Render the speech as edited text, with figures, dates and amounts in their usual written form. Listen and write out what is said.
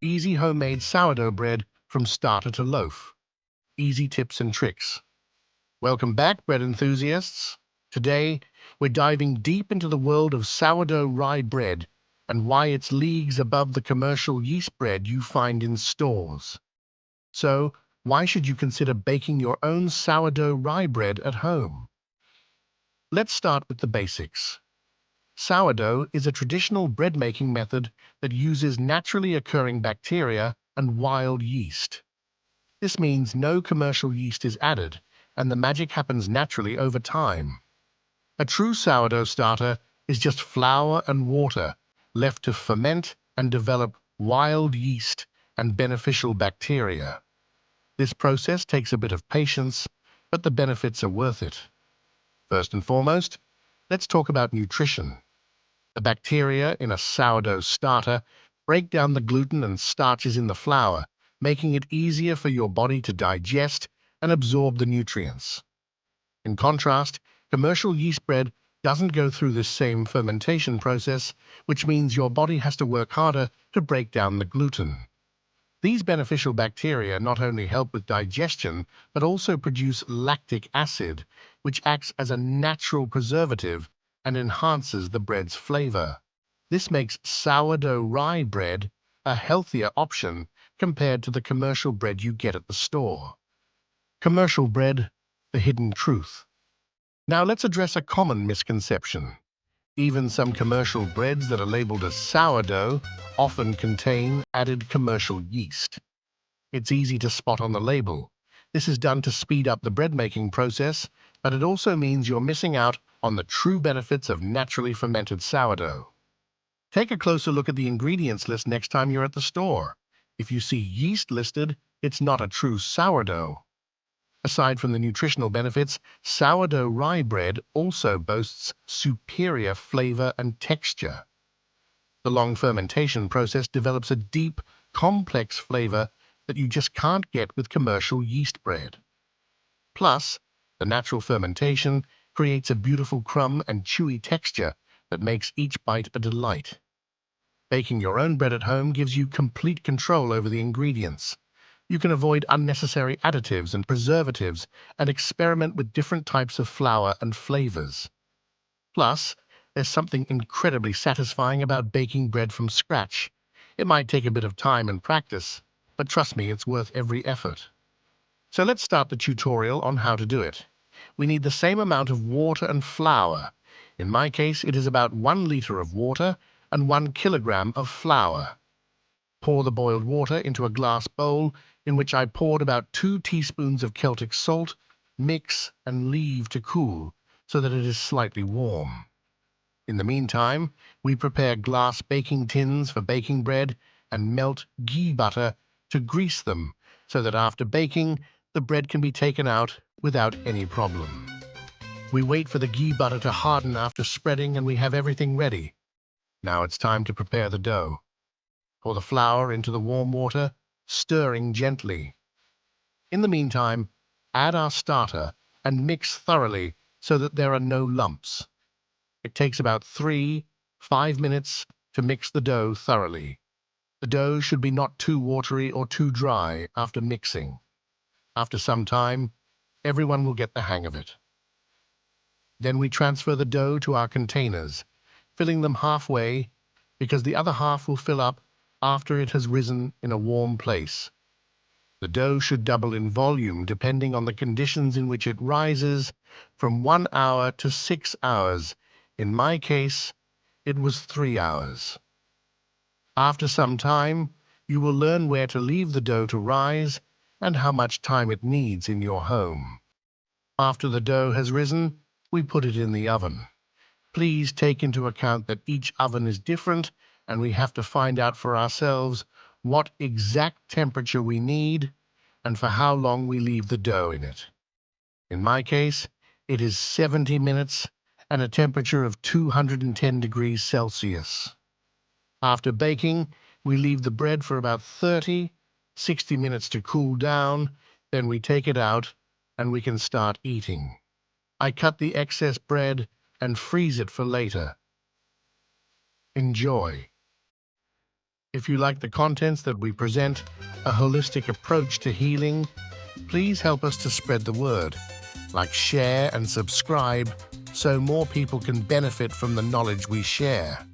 Easy homemade sourdough bread from starter to loaf. Easy tips and tricks. Welcome back, bread enthusiasts. Today, we're diving deep into the world of sourdough rye bread and why it's leagues above the commercial yeast bread you find in stores. So, why should you consider baking your own sourdough rye bread at home? Let's start with the basics. Sourdough is a traditional bread-making method that uses naturally occurring bacteria and wild yeast. This means no commercial yeast is added, and the magic happens naturally over time. A true sourdough starter is just flour and water left to ferment and develop wild yeast and beneficial bacteria. This process takes a bit of patience, but the benefits are worth it. First and foremost, let's talk about nutrition. The bacteria in a sourdough starter break down the gluten and starches in the flour, making it easier for your body to digest and absorb the nutrients. In contrast, commercial yeast bread doesn't go through this same fermentation process, which means your body has to work harder to break down the gluten. These beneficial bacteria not only help with digestion, but also produce lactic acid, which acts as a natural preservative and enhances the bread's flavor. This makes sourdough rye bread a healthier option compared to the commercial bread you get at the store. Commercial bread, the hidden truth. Now let's address a common misconception. Even some commercial breads that are labeled as sourdough often contain added commercial yeast. It's easy to spot on the label. This is done to speed up the bread-making process, but it also means you're missing out on the true benefits of naturally fermented sourdough. Take a closer look at the ingredients list next time you're at the store. If you see yeast listed, it's not a true sourdough. Aside from the nutritional benefits, sourdough rye bread also boasts superior flavor and texture. The long fermentation process develops a deep, complex flavor that you just can't get with commercial yeast bread. Plus, the natural fermentation creates a beautiful crumb and chewy texture that makes each bite a delight. Baking your own bread at home gives you complete control over the ingredients. You can avoid unnecessary additives and preservatives and experiment with different types of flour and flavors. Plus, there's something incredibly satisfying about baking bread from scratch. It might take a bit of time and practice, but trust me, it's worth every effort. So let's start the tutorial on how to do it. We need the same amount of water and flour. In my case, it is about 1 liter of water and 1 kilogram of flour. Pour the boiled water into a glass bowl in which I poured about 2 teaspoons of Celtic salt, mix and leave to cool so that it is slightly warm. In the meantime, we prepare glass baking tins for baking bread and melt ghee butter to grease them so that after baking, the bread can be taken out without any problem. We wait for the ghee butter to harden after spreading and we have everything ready. Now it's time to prepare the dough. Pour the flour into the warm water, stirring gently. In the meantime, add our starter and mix thoroughly so that there are no lumps. It takes about 3–5 minutes to mix the dough thoroughly. The dough should be not too watery or too dry after mixing. After some time, everyone will get the hang of it. Then we transfer the dough to our containers, filling them halfway because the other half will fill up after it has risen in a warm place. The dough should double in volume depending on the conditions in which it rises, from 1 hour to 6 hours. In my case, it was 3 hours. After some time, you will learn where to leave the dough to rise and how much time it needs in your home. After the dough has risen, we put it in the oven. Please take into account that each oven is different and we have to find out for ourselves what exact temperature we need and for how long we leave the dough in it. In my case, it is 70 minutes and a temperature of 210 degrees Celsius. After baking, we leave the bread for about 30–60 minutes to cool down, then we take it out and we can start eating. I cut the excess bread and freeze it for later. Enjoy. If you like the contents that we present, a holistic approach to healing, please help us to spread the word. Like, share, and subscribe so more people can benefit from the knowledge we share.